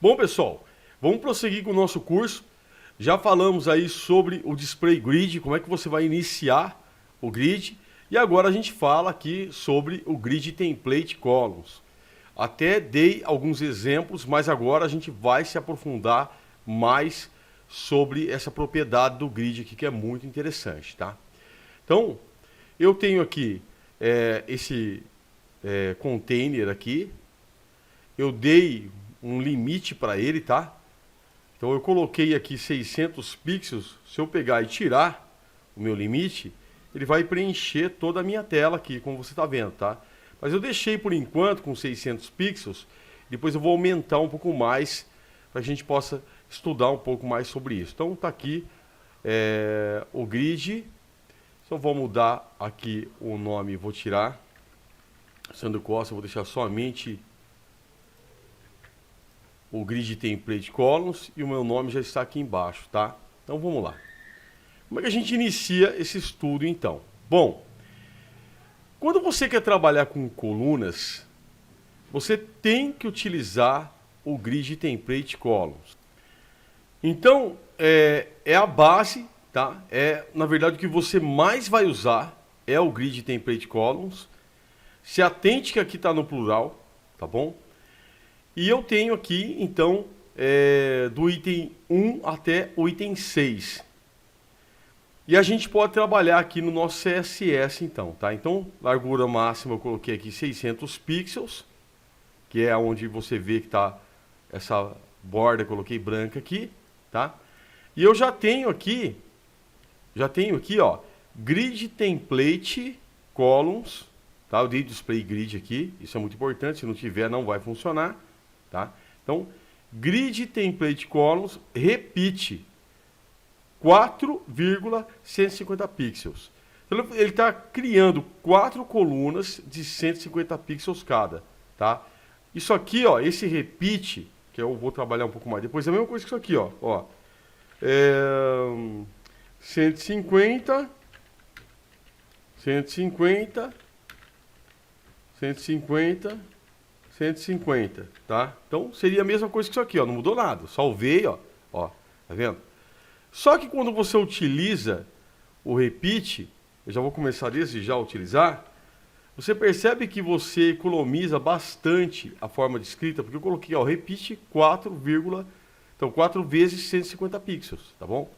Bom, pessoal, vamos prosseguir com o nosso curso. Já falamos aí sobre o Display Grid, como é que você vai iniciar o grid. E agora a gente fala aqui sobre o Grid Template Columns. Até dei alguns exemplos, mas agora a gente vai se aprofundar mais sobre essa propriedade do grid aqui, que é muito interessante, tá? Então, eu tenho aqui esse container aqui. Eu dei um limite para ele, tá? Então eu coloquei aqui 600 pixels. Se eu pegar e tirar o meu limite, ele vai preencher toda a minha tela aqui, como você está vendo, tá? Mas eu deixei por enquanto com 600 pixels. Depois eu vou aumentar um pouco mais para a gente possa estudar um pouco mais sobre isso. Então tá aqui o grid. Só vou mudar aqui o nome, vou tirar Sandro Costa, vou deixar somente o Grid Template Columns e o meu nome já está aqui embaixo, tá? Então vamos lá. Como é que a gente inicia esse estudo então? Bom, quando você quer trabalhar com colunas, você tem que utilizar o Grid Template Columns. Então, é a base, tá? Na verdade, o que você mais vai usar é o Grid Template Columns. Se atente que aqui está no plural, tá bom? E eu tenho aqui, então, do item 1 até o item 6. E a gente pode trabalhar aqui no nosso CSS, então, tá? Então, largura máxima eu coloquei aqui 600 pixels, que é onde você vê que está essa borda, eu coloquei branca aqui, tá? E eu já tenho aqui, ó, Grid Template Columns, tá? Eu dei Display Grid aqui, isso é muito importante, se não tiver não vai funcionar. Tá? Então, Grid Template Columns, repite 4,150 pixels. Então, ele está criando 4 colunas de 150 pixels cada. Tá? Isso aqui, ó, esse repeat, que eu vou trabalhar um pouco mais depois, é a mesma coisa que isso aqui. Ó. 150, 150, 150... 150, tá? Então seria a mesma coisa que isso aqui, ó, não mudou nada. Salvei, ó, tá vendo? Só que quando você utiliza o repeat, eu já vou começar desde já a utilizar, você percebe que você economiza bastante a forma de escrita, porque eu coloquei, ó, repeat 4 vezes 150 pixels, tá bom?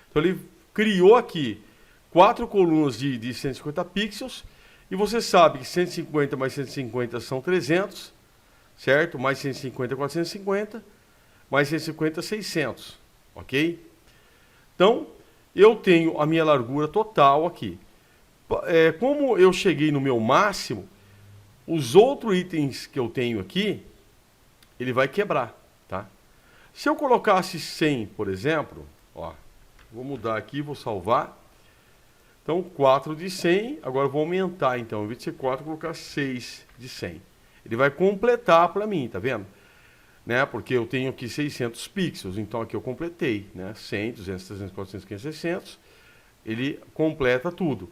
Então ele criou aqui 4 colunas de 150 pixels, e você sabe que 150 mais 150 são 300, certo? Mais 150 é 450, mais 150 600, ok? Então, eu tenho a minha largura total aqui. Como eu cheguei no meu máximo, os outros itens que eu tenho aqui, ele vai quebrar, tá? Se eu colocasse 100, por exemplo, ó, vou mudar aqui, vou salvar. Então, 4 de 100, agora eu vou aumentar, então, em vez de ser 4, vou colocar 6 de 100. Ele vai completar para mim, tá vendo? Né? Porque eu tenho aqui 600 pixels, então aqui eu completei, né? 100, 200, 300, 400, 500, 600, ele completa tudo.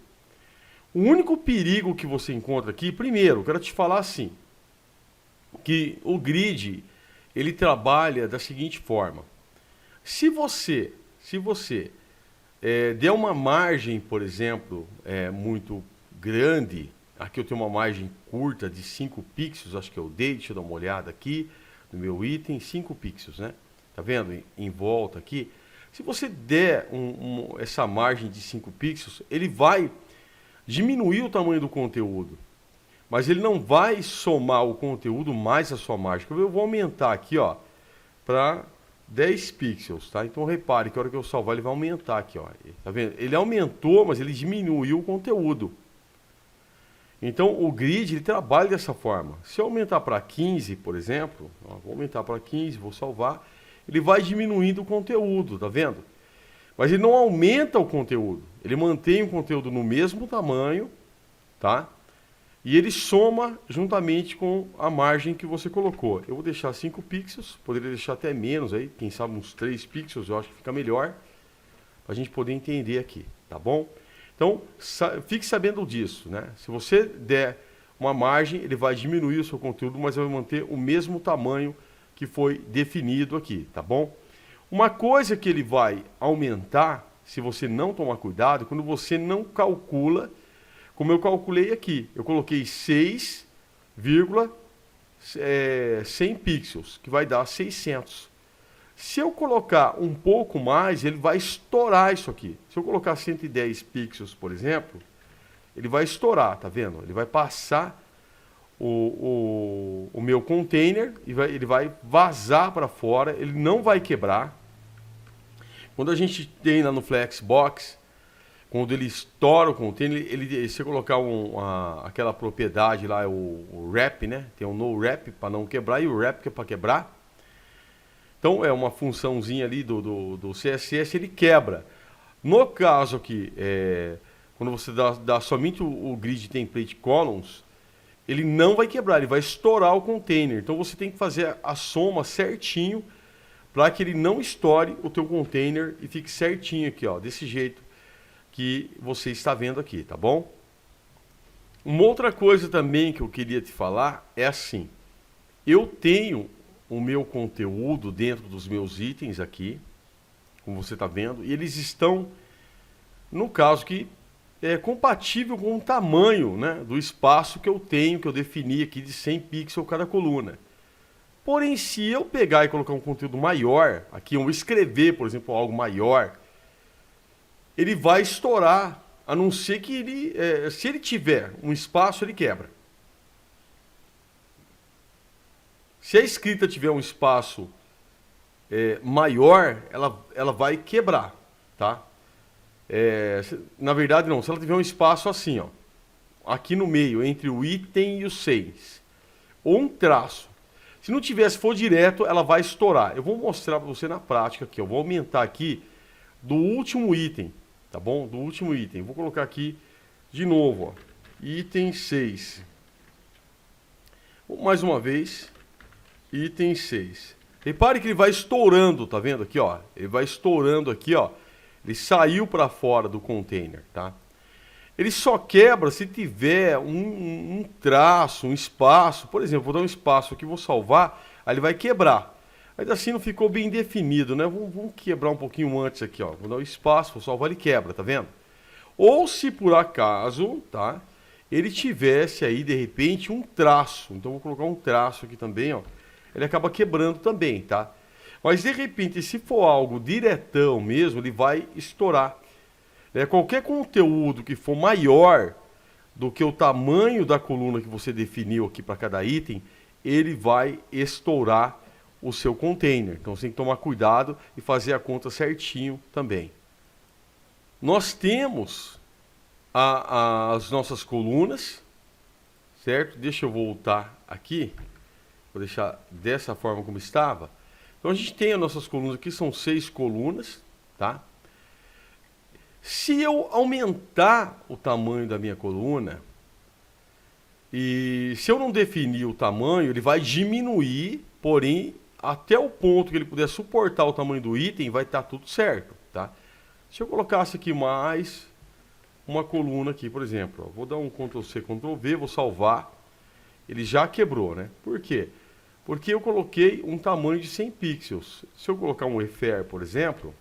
O único perigo que você encontra aqui, primeiro, eu quero te falar assim, que o grid, ele trabalha da seguinte forma. Se você der uma margem, por exemplo, muito grande, aqui eu tenho uma margem curta de 5 pixels, acho que eu dei, deixa eu dar uma olhada aqui no meu item, 5 pixels, né? Tá vendo? Em volta aqui. Se você der essa margem de 5 pixels, ele vai diminuir o tamanho do conteúdo, mas ele não vai somar o conteúdo mais a sua margem. Eu vou aumentar aqui, ó, para 10 pixels, tá? Então repare que a hora que eu salvar ele vai aumentar aqui, ó. Tá vendo? Ele aumentou, mas ele diminuiu o conteúdo. Então o grid ele trabalha dessa forma. Se eu aumentar para 15, por exemplo, ó, vou aumentar para 15, vou salvar, ele vai diminuindo o conteúdo, tá vendo? Mas ele não aumenta o conteúdo, ele mantém o conteúdo no mesmo tamanho, tá? E ele soma juntamente com a margem que você colocou. Eu vou deixar 5 pixels, poderia deixar até menos aí, quem sabe uns 3 pixels, eu acho que fica melhor, para a gente poder entender aqui, tá bom? Então, fique sabendo disso, né? Se você der uma margem, ele vai diminuir o seu conteúdo, mas vai manter o mesmo tamanho que foi definido aqui, tá bom? Uma coisa que ele vai aumentar, se você não tomar cuidado, quando você não calcula, como eu calculei aqui, eu coloquei 6,100 pixels, que vai dar 600. Se eu colocar um pouco mais, ele vai estourar isso aqui. Se eu colocar 110 pixels, por exemplo, ele vai estourar, tá vendo? Ele vai passar o meu container e ele vai vazar para fora, ele não vai quebrar. Quando a gente tem lá no Flexbox, quando ele estoura o container, se você colocar aquela propriedade lá, o wrap, né? Tem um no wrap para não quebrar e o wrap que é para quebrar. Então é uma funçãozinha ali do CSS, ele quebra. No caso aqui, quando você dá somente o grid template columns, ele não vai quebrar, ele vai estourar o container. Então você tem que fazer a soma certinho para que ele não estoure o teu container e fique certinho aqui, ó, desse jeito que você está vendo aqui, tá bom? Uma outra coisa também que eu queria te falar é assim, eu tenho o meu conteúdo dentro dos meus itens aqui, como você está vendo, e eles estão, no caso que é compatível com o tamanho, né, do espaço que eu tenho, que eu defini aqui de 100 pixels cada coluna. Porém, se eu pegar e colocar um conteúdo maior, aqui eu escrever, por exemplo, algo maior, ele vai estourar, a não ser que se ele tiver um espaço, ele quebra. Se a escrita tiver um espaço maior, ela vai quebrar, tá? Na verdade, não. Se ela tiver um espaço assim, ó, aqui no meio, entre o item e o 6, ou um traço. Se não tiver, se for direto, ela vai estourar. Eu vou mostrar para você na prática aqui. Eu vou aumentar aqui do último item, tá bom? Do último item. Vou colocar aqui de novo, ó, item 6. Mais uma vez, item 6. Repare que ele vai estourando, tá vendo aqui, ó? Ele vai estourando aqui, ó. Ele saiu para fora do container, tá? Ele só quebra se tiver um traço, um espaço. Por exemplo, vou dar um espaço aqui, vou salvar, aí ele vai quebrar. Mas assim não ficou bem definido, né? Vamos quebrar um pouquinho antes aqui, ó. Vou dar um espaço, vou salvar, ele quebra, tá vendo? Ou se por acaso, tá? Ele tivesse aí, de repente, um traço. Então vou colocar um traço aqui também, ó. Ele acaba quebrando também, tá? Mas de repente, se for algo diretão mesmo, ele vai estourar. Qualquer conteúdo que for maior do que o tamanho da coluna que você definiu aqui para cada item, ele vai estourar o seu container. Então você tem que tomar cuidado e fazer a conta certinho também. Nós temos as nossas colunas, certo? Deixa eu voltar aqui. Vou deixar dessa forma como estava. Então a gente tem as nossas colunas aqui, são 6 colunas, tá? Se eu aumentar o tamanho da minha coluna, e se eu não definir o tamanho, ele vai diminuir, porém, até o ponto que ele puder suportar o tamanho do item, vai estar tudo certo, tá? Se eu colocasse aqui mais uma coluna aqui, por exemplo, ó, vou dar um Ctrl+C, Ctrl+V, vou salvar, ele já quebrou, né? Por quê? Porque eu coloquei um tamanho de 100 pixels. Se eu colocar um refer, por exemplo,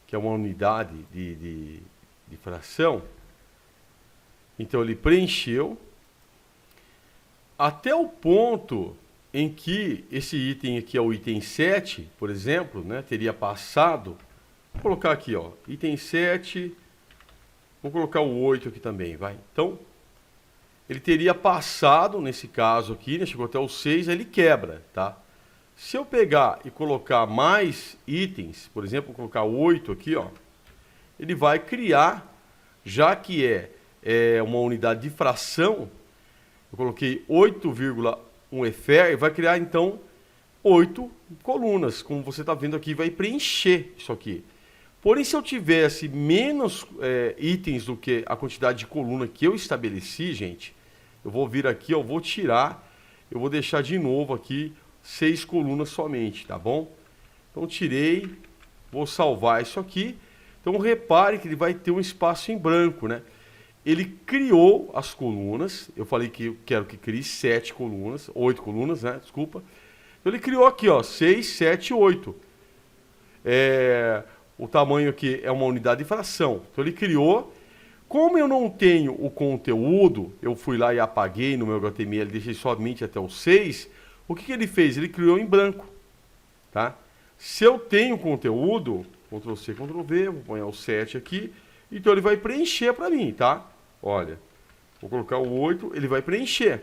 que é uma unidade de fração, então ele preencheu até o ponto em que esse item aqui é o item 7, por exemplo, né, teria passado. Vou colocar aqui, ó, item 7, vou colocar o 8 aqui também, vai. Então, ele teria passado, nesse caso aqui, né, chegou até o 6, aí ele quebra, tá? Se eu pegar e colocar mais itens, por exemplo, colocar 8 aqui, ó, ele vai criar, já que é uma unidade de fração, eu coloquei 8,1 efer, vai criar então 8 colunas, como você está vendo aqui, vai preencher isso aqui. Porém, se eu tivesse menos itens do que a quantidade de coluna que eu estabeleci, gente, eu vou vir aqui, eu vou tirar, eu vou deixar de novo aqui 6 colunas somente, tá bom? Então tirei, vou salvar isso aqui. Então repare que ele vai ter um espaço em branco, né? Ele criou as colunas, eu falei que eu quero que crie 7 colunas, 8 colunas, né? Desculpa. Então ele criou aqui, ó, 6, 7, 8. O tamanho aqui é uma unidade de fração. Então ele criou. Como eu não tenho o conteúdo, eu fui lá e apaguei no meu HTML, deixei somente até o 6, o que ele fez? Ele criou em branco. Tá? Se eu tenho conteúdo, Ctrl C, Ctrl V, vou pôr o 7 aqui, então ele vai preencher para mim, tá? Olha, vou colocar o 8, ele vai preencher.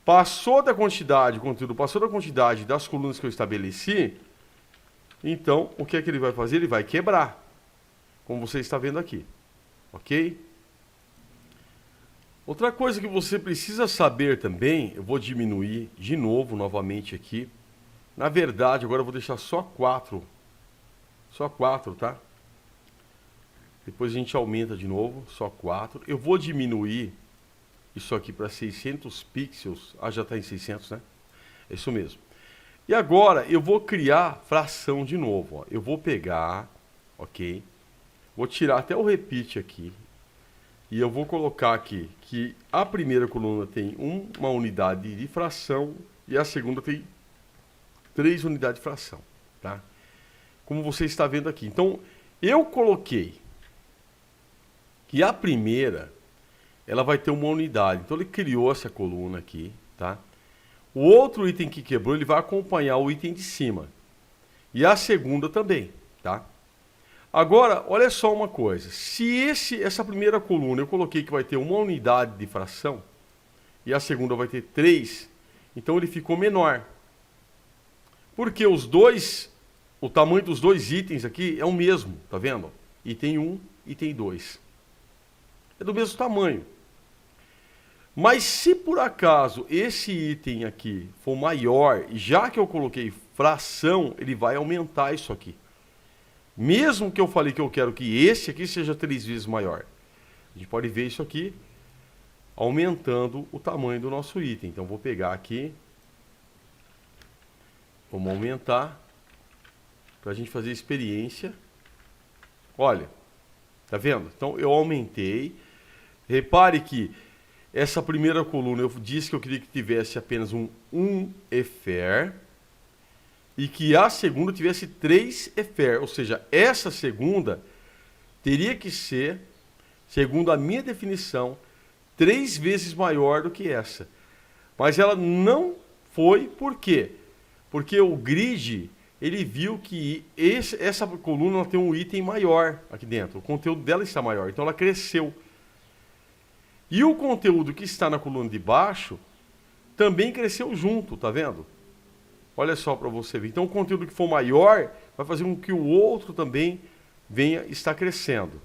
Passou da quantidade, o conteúdo passou da quantidade das colunas que eu estabeleci, então o que é que ele vai fazer? Ele vai quebrar, como você está vendo aqui. Ok? Outra coisa que você precisa saber também, eu vou diminuir de novo, novamente aqui. Na verdade, agora eu vou deixar só 4. Só 4, tá? Depois a gente aumenta de novo, só 4. Eu vou diminuir isso aqui para 600 pixels. Ah, já está em 600, né? É isso mesmo. E agora eu vou criar fração de novo. Ó. Eu vou pegar, ok? Vou tirar até o repeat aqui. E eu vou colocar aqui que a primeira coluna tem uma unidade de fração e a segunda tem 3 unidades de fração. Tá? Como você está vendo aqui. Então, eu coloquei que a primeira, ela vai ter uma unidade. Então, ele criou essa coluna aqui. Tá? O outro item que quebrou, ele vai acompanhar o item de cima. E a segunda também. Tá? Agora, olha só uma coisa, se essa primeira coluna eu coloquei que vai ter uma unidade de fração e a segunda vai ter 3, então ele ficou menor. Porque o tamanho dos dois itens aqui é o mesmo, tá vendo? Item 1, item 2. É do mesmo tamanho. Mas se por acaso esse item aqui for maior, já que eu coloquei fração, ele vai aumentar isso aqui. Mesmo que eu falei que eu quero que esse aqui seja 3 vezes maior. A gente pode ver isso aqui aumentando o tamanho do nosso item. Então, vou pegar aqui. Vamos aumentar. Para a gente fazer a experiência. Olha. Tá vendo? Então, eu aumentei. Repare que essa primeira coluna eu disse que eu queria que tivesse apenas um effer. E que a segunda tivesse 3 effer, ou seja, essa segunda teria que ser, segundo a minha definição, 3 vezes maior do que essa. Mas ela não foi, por quê? Porque o grid, ele viu que essa coluna tem um item maior aqui dentro, o conteúdo dela está maior, então ela cresceu. E o conteúdo que está na coluna de baixo também cresceu junto, tá vendo? Olha só para você ver. Então, o conteúdo que for maior vai fazer com que o outro também venha estar crescendo.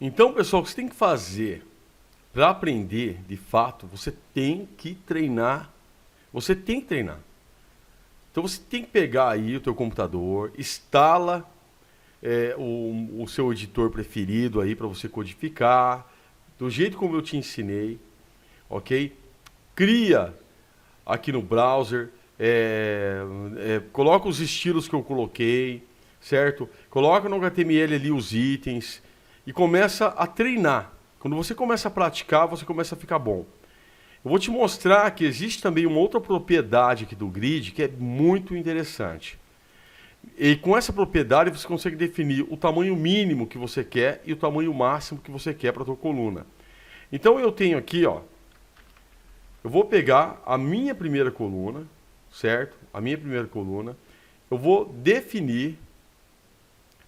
Então, pessoal, o que você tem que fazer para aprender, de fato, você tem que treinar. Você tem que treinar. Então, você tem que pegar aí o teu computador, instala o seu editor preferido aí para você codificar, do jeito como eu te ensinei, ok? Cria aqui no browser, coloca os estilos que eu coloquei, certo? Coloca no HTML ali os itens e começa a treinar. Quando você começa a praticar, você começa a ficar bom. Eu vou te mostrar que existe também uma outra propriedade aqui do grid que é muito interessante. E com essa propriedade você consegue definir o tamanho mínimo que você quer e o tamanho máximo que você quer para a tua coluna. Então eu tenho aqui, ó, eu vou pegar a minha primeira coluna, certo? A minha primeira coluna. Eu vou definir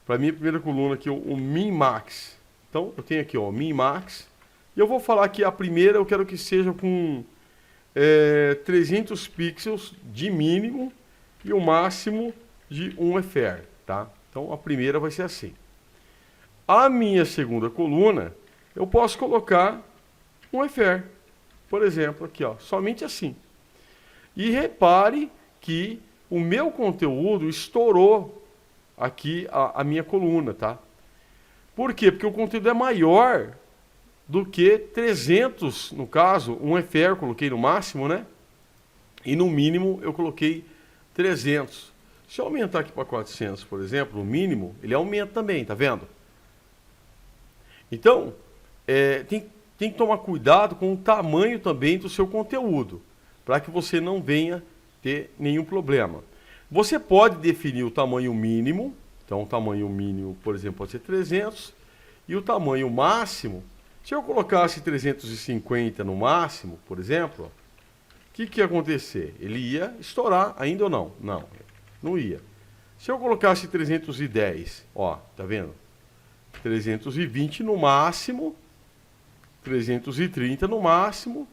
para a minha primeira coluna aqui o min-max. Então, eu tenho aqui o min-max. E eu vou falar que a primeira eu quero que seja com 300 pixels de mínimo e o máximo de 1 effer, tá? Então, a primeira vai ser assim. A minha segunda coluna, eu posso colocar 1 effer. Por exemplo, aqui, ó, somente assim. E repare que o meu conteúdo estourou aqui a minha coluna, tá? Por quê? Porque o conteúdo é maior do que 300, no caso, 1 effer eu coloquei no máximo, né? E no mínimo eu coloquei 300. Se eu aumentar aqui para 400, por exemplo, o mínimo, ele aumenta também, tá vendo? Então, tem que tomar cuidado com o tamanho também do seu conteúdo. para que você não venha ter nenhum problema. Você pode definir o tamanho mínimo, então o tamanho mínimo, por exemplo, pode ser 300, e o tamanho máximo, se eu colocasse 350 no máximo, por exemplo, o que ia acontecer? Ele ia estourar ainda ou não? Não, não ia. Se eu colocasse 310, ó, tá vendo? 320 no máximo, 330 no máximo,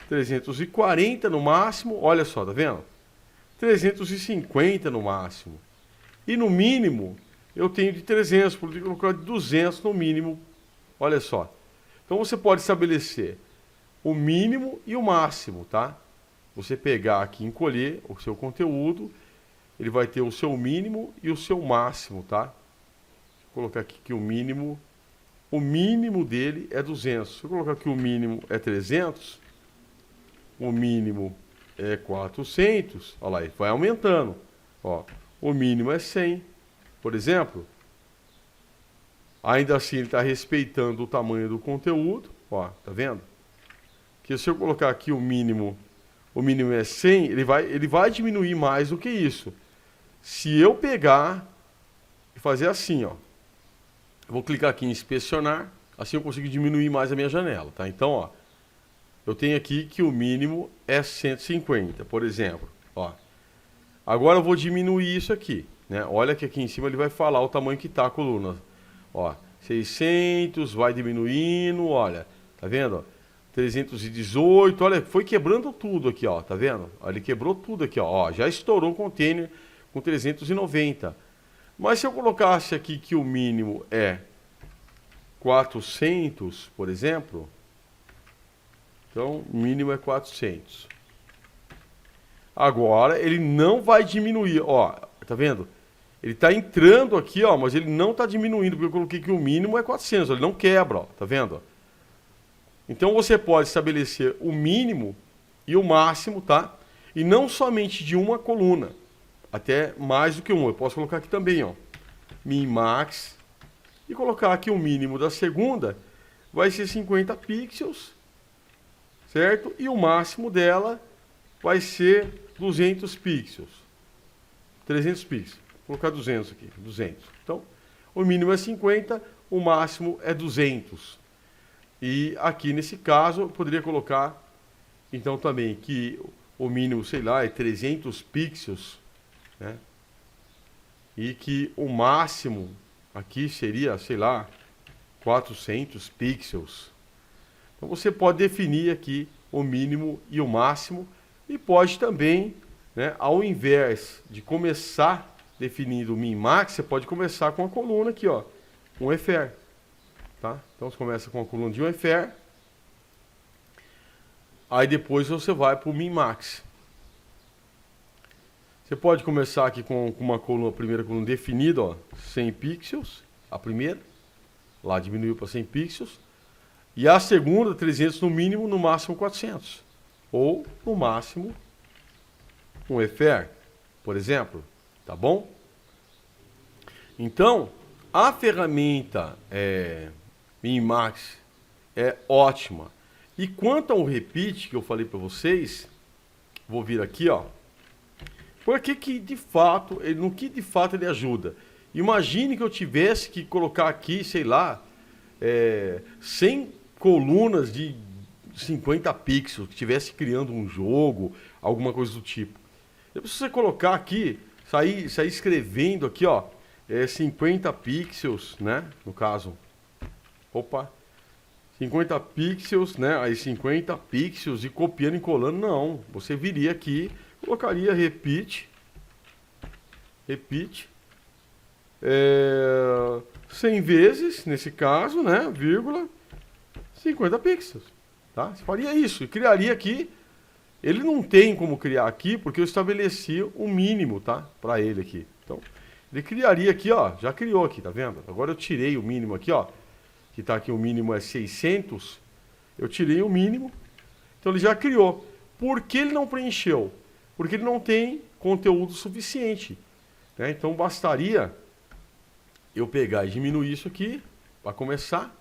340 no máximo, olha só, tá vendo? 350 no máximo. E no mínimo, eu tenho de 300, porque eu vou colocar de 200 no mínimo, olha só. Então você pode estabelecer o mínimo e o máximo, tá? Você pegar aqui e encolher o seu conteúdo, ele vai ter o seu mínimo e o seu máximo, tá? Vou colocar aqui que o mínimo dele é 200. Se eu colocar aqui o mínimo é 300, o mínimo é 400, olha lá, ele vai aumentando. Ó, o mínimo é 100, por exemplo. Ainda assim ele está respeitando o tamanho do conteúdo, ó, tá vendo? Que se eu colocar aqui o mínimo é 100, ele vai diminuir mais do que isso. Se eu pegar e fazer assim, ó, eu vou clicar aqui em inspecionar, assim eu consigo diminuir mais a minha janela, tá? Então, ó, eu tenho aqui que o mínimo é 150, por exemplo, ó. Agora eu vou diminuir isso aqui, né? Olha que aqui em cima ele vai falar o tamanho que tá a coluna. Ó, 600, vai diminuindo, olha, tá vendo? 318, olha, foi quebrando tudo aqui, ó, tá vendo? Ó, ele quebrou tudo aqui, ó, já estourou o container com 390. Mas se eu colocasse aqui que o mínimo é 400, por exemplo, então o mínimo é 400. Agora ele não vai diminuir, ó, tá vendo? Ele está entrando aqui, ó, mas ele não está diminuindo, porque eu coloquei que o mínimo é 400, ele não quebra, ó, tá vendo? Então você pode estabelecer o mínimo e o máximo, tá? E não somente de uma coluna, até mais do que uma. Eu posso colocar aqui também, ó, min max, e colocar aqui o mínimo da segunda, vai ser 50 pixels, certo? E o máximo dela vai ser 200 pixels, 300 pixels. Vou colocar 200 aqui, 200. Então, o mínimo é 50, o máximo é 200. E aqui nesse caso, eu poderia colocar, então também, que o mínimo, sei lá, é 300 pixels, né? E que o máximo aqui seria, sei lá, 400 pixels. Então você pode definir aqui o mínimo e o máximo, e pode também, né, ao invés de começar definindo o min max, você pode começar com a coluna aqui, ó, um EFER, tá? Então você começa com a coluna de um EFER, aí depois você vai para o min max. Você pode começar aqui com uma coluna, a primeira coluna definida, ó, 100 pixels, a primeira, lá diminuiu para 100 pixels, e a segunda 300 no mínimo, no máximo 400, ou no máximo um EFER, por exemplo. Tá bom? Então, a ferramenta min max é ótima. E quanto ao repeat que eu falei para vocês, vou vir aqui, ó. Porque que de fato, no que de fato ele ajuda? Imagine que eu tivesse que colocar aqui, sei lá, 100 colunas de 50 pixels, que estivesse criando um jogo, alguma coisa do tipo. Depois se você colocar aqui, sair escrevendo aqui, ó, 50 pixels, né? No caso, 50 pixels, né? Aí 50 pixels e copiando e colando, não. Você viria aqui, colocaria repeat, 100 vezes, nesse caso, né? Vírgula, 50 pixels, tá? Você faria isso e criaria aqui. Ele não tem como criar aqui, porque eu estabeleci o mínimo, tá? Para ele aqui. Então, ele criaria aqui, ó. Já criou aqui, tá vendo? Agora eu tirei o mínimo aqui, ó. Que tá aqui, o mínimo é 600. Eu tirei o mínimo. Então, ele já criou. Por que ele não preencheu? Porque ele não tem conteúdo suficiente, né? Então, bastaria eu pegar e diminuir isso aqui, para começar.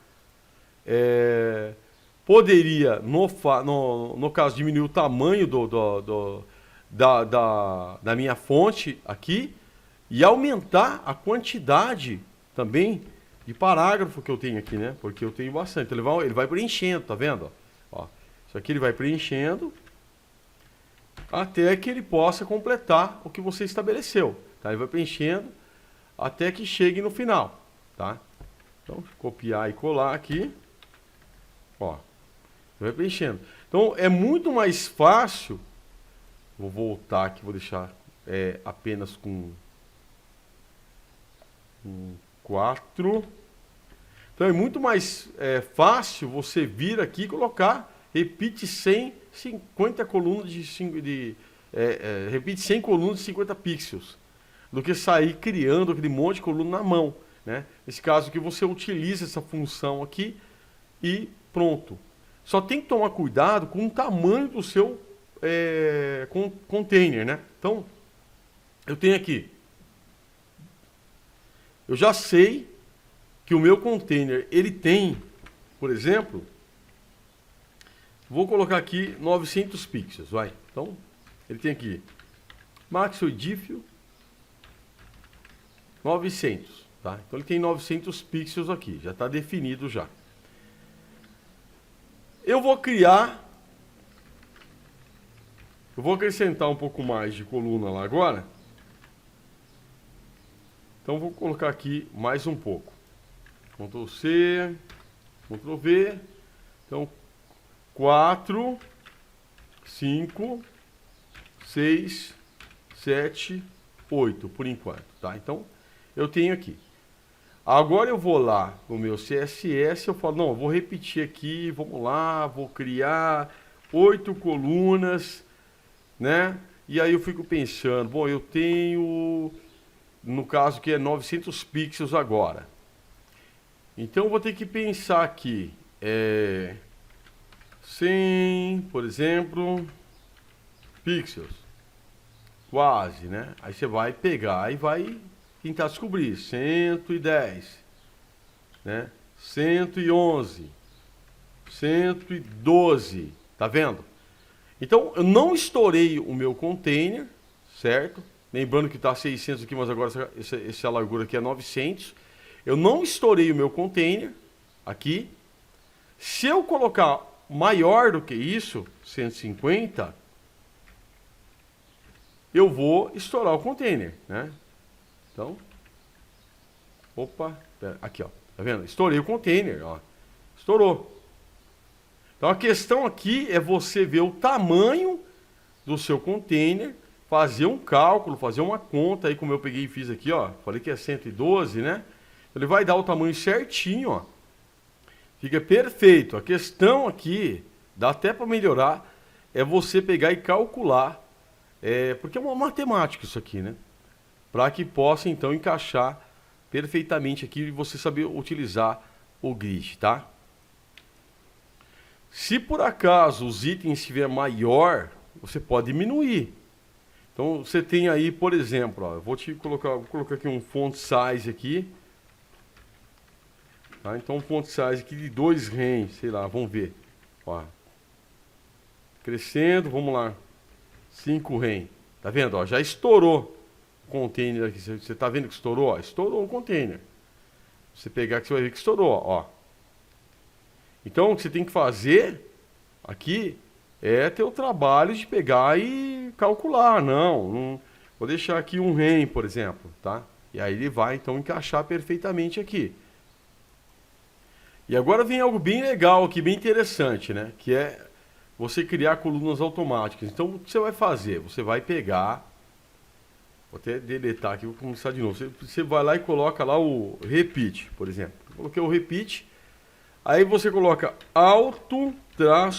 Poderia, no caso, diminuir o tamanho da minha fonte aqui e aumentar a quantidade também de parágrafo que eu tenho aqui, né? Porque eu tenho bastante. Ele vai preenchendo, tá vendo? Ó, isso aqui ele vai preenchendo até que ele possa completar o que você estabeleceu. Tá? Ele vai preenchendo até que chegue no final, tá? Então, copiar e colar aqui. Ó, vai preenchendo. Então, é muito mais fácil. Vou voltar aqui, vou deixar apenas com 4. Então, é muito mais fácil você vir aqui e colocar, repite 50 colunas repite 100 colunas de 50 pixels, do que sair criando aquele monte de coluna na mão, né? Nesse caso aqui, você utiliza essa função aqui e pronto. Só tem que tomar cuidado com o tamanho do seu container, né? Então, eu tenho aqui. Eu já sei que o meu container, ele tem, por exemplo, vou colocar aqui 900 pixels, vai. Então, ele tem aqui Maxodifio 900, tá? Então, ele tem 900 pixels aqui, já está definido já. Eu vou acrescentar um pouco mais de coluna lá agora. Então, vou colocar aqui mais um pouco. Ctrl C, Ctrl V. Então, 4, 5, 6, 7, 8, por enquanto, tá? Então, eu tenho aqui. Agora eu vou lá no meu CSS, eu falo, não, eu vou repetir aqui, vamos lá, vou criar 8 colunas, né? E aí eu fico pensando, bom, eu tenho, no caso que é 900 pixels agora. Então eu vou ter que pensar aqui, 100, por exemplo, pixels, quase, né? Aí você vai pegar e vai tentar descobrir, 110, né? 111, 112, tá vendo? Então, eu não estourei o meu container, certo? Lembrando que está 600 aqui, mas agora essa largura aqui é 900. Eu não estourei o meu container aqui. Se eu colocar maior do que isso, 150, eu vou estourar o container, né? Então, opa, aqui, ó, tá vendo? Estourei o container, ó, estourou. Então, a questão aqui é você ver o tamanho do seu container, fazer um cálculo, fazer uma conta aí, como eu peguei e fiz aqui, ó, falei que é 112, né? Ele vai dar o tamanho certinho, ó. Fica perfeito. A questão aqui, dá até para melhorar, é você pegar e calcular, porque é uma matemática isso aqui, né? Para que possa, então, encaixar perfeitamente aqui e você saber utilizar o grid, tá? Se por acaso os itens estiver maior, você pode diminuir. Então, você tem aí, por exemplo, ó, vou colocar aqui um font size aqui. Tá? Então, um font size aqui de 2 rem, sei lá, vamos ver. Ó. Crescendo, vamos lá. 5 rem. Tá vendo? Ó, já estourou o container aqui. Você tá vendo que estourou? Ó, estourou o container. Você pegar aqui, você vai ver que estourou, ó. Então, o que você tem que fazer aqui é ter o trabalho de pegar e calcular. Não, vou deixar aqui um rem, por exemplo, tá? E aí ele vai, então, encaixar perfeitamente aqui. E agora vem algo bem legal aqui, bem interessante, né? Que é você criar colunas automáticas. Então, o que você vai fazer? Você vai pegar... Vou até deletar aqui, vou começar de novo. Você vai lá e coloca lá o repeat, por exemplo. Eu coloquei o repeat. Aí você coloca auto-fit,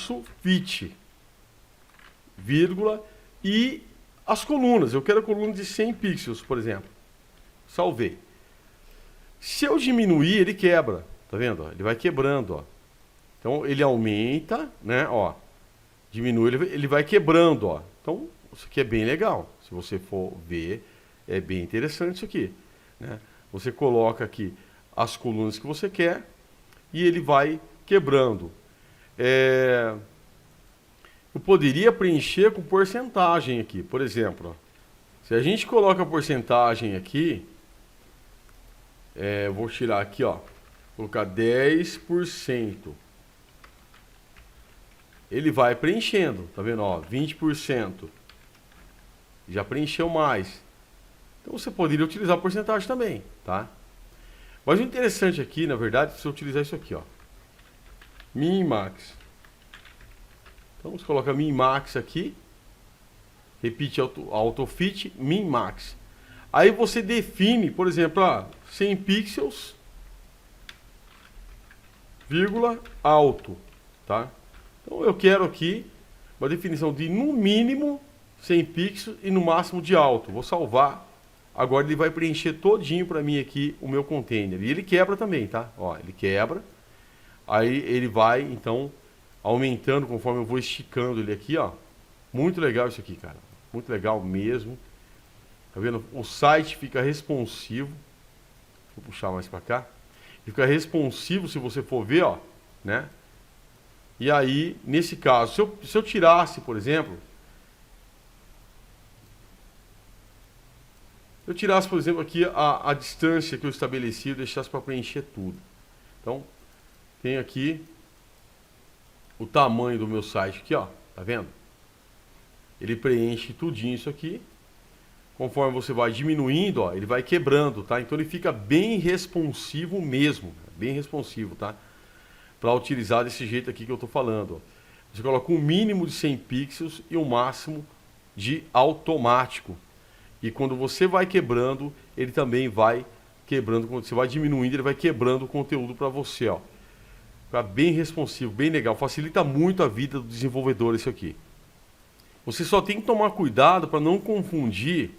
vírgula, e as colunas. Eu quero a coluna de 100 pixels, por exemplo. Salvei. Se eu diminuir, ele quebra. Tá vendo? Ele vai quebrando, ó. Então, ele aumenta, né? Ó. Diminui, ele vai quebrando, ó. Então, isso aqui é bem legal. Se você for ver, é bem interessante isso aqui, né? Você coloca aqui as colunas que você quer e ele vai quebrando. eu poderia preencher com porcentagem aqui. Por exemplo, ó, se a gente coloca a porcentagem aqui, vou tirar aqui, ó, colocar 10%. Ele vai preenchendo, tá vendo? Ó, 20%. Já preencheu mais. Então você poderia utilizar a porcentagem também, tá? Mas o interessante aqui, na verdade, é você utilizar isso aqui, ó. Min Max. Então você coloca Min Max aqui. Repeat AutoFit Min Max. Aí você define, por exemplo, 100 pixels, vírgula, alto, tá? Então eu quero aqui uma definição de no mínimo 100 pixels e no máximo de alto. Vou salvar. Agora ele vai preencher todinho para mim aqui o meu container. E ele quebra também, tá? Ó, ele quebra. Aí ele vai, então, aumentando conforme eu vou esticando ele aqui, ó. Muito legal isso aqui, cara. Muito legal mesmo. Tá vendo? O site fica responsivo. Vou puxar mais para cá. Fica responsivo se você for ver, ó, né? E aí, nesse caso, se eu tirasse, por exemplo, aqui a distância que eu estabeleci, eu deixasse para preencher tudo. Então, tem aqui o tamanho do meu site aqui, ó, tá vendo? Ele preenche tudinho isso aqui. Conforme você vai diminuindo, ó, ele vai quebrando, tá? Então ele fica bem responsivo mesmo, bem responsivo, tá? Para utilizar desse jeito aqui que eu tô falando, ó. Você coloca um mínimo de 100 pixels e um máximo de automático. E quando você vai quebrando, ele também vai quebrando. Quando você vai diminuindo, ele vai quebrando o conteúdo para você, ó. Fica bem responsivo, bem legal. Facilita muito a vida do desenvolvedor isso aqui. Você só tem que tomar cuidado para não confundir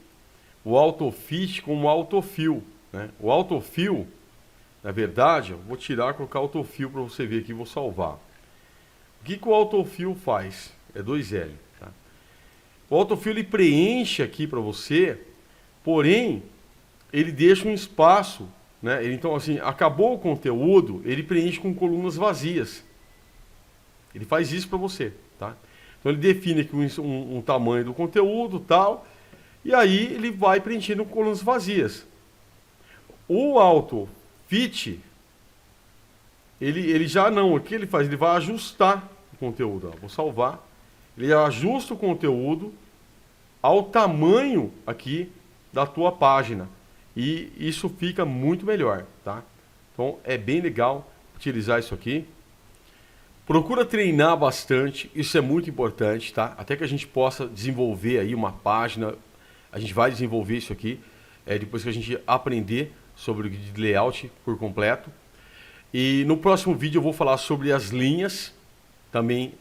o AutoFit com o Autofill, né? O Autofill, na verdade, eu vou tirar e colocar Autofill para você ver aqui, vou salvar. O que o Autofill faz? É 2L, tá? O Autofill ele preenche aqui para você, porém, ele deixa um espaço, né? Então, assim, acabou o conteúdo, ele preenche com colunas vazias. Ele faz isso para você, tá? Então, ele define aqui um tamanho do conteúdo, tal, e aí ele vai preenchendo com colunas vazias. O AutoFit, ele já não, o que ele faz? Ele vai ajustar o conteúdo, ó. Vou salvar. Ele ajusta o conteúdo ao tamanho aqui da tua página. E isso fica muito melhor, tá? Então é bem legal utilizar isso aqui. Procura treinar bastante, isso é muito importante, tá? Até que a gente possa desenvolver aí uma página, a gente vai desenvolver isso aqui, depois que a gente aprender sobre o grid layout por completo. E no próximo vídeo eu vou falar sobre as linhas, também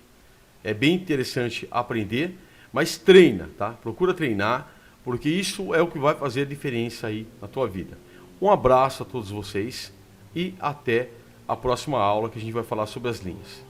é bem interessante aprender, mas treina, tá? Procura treinar, porque isso é o que vai fazer a diferença aí na tua vida. Um abraço a todos vocês e até a próxima aula que a gente vai falar sobre as linhas.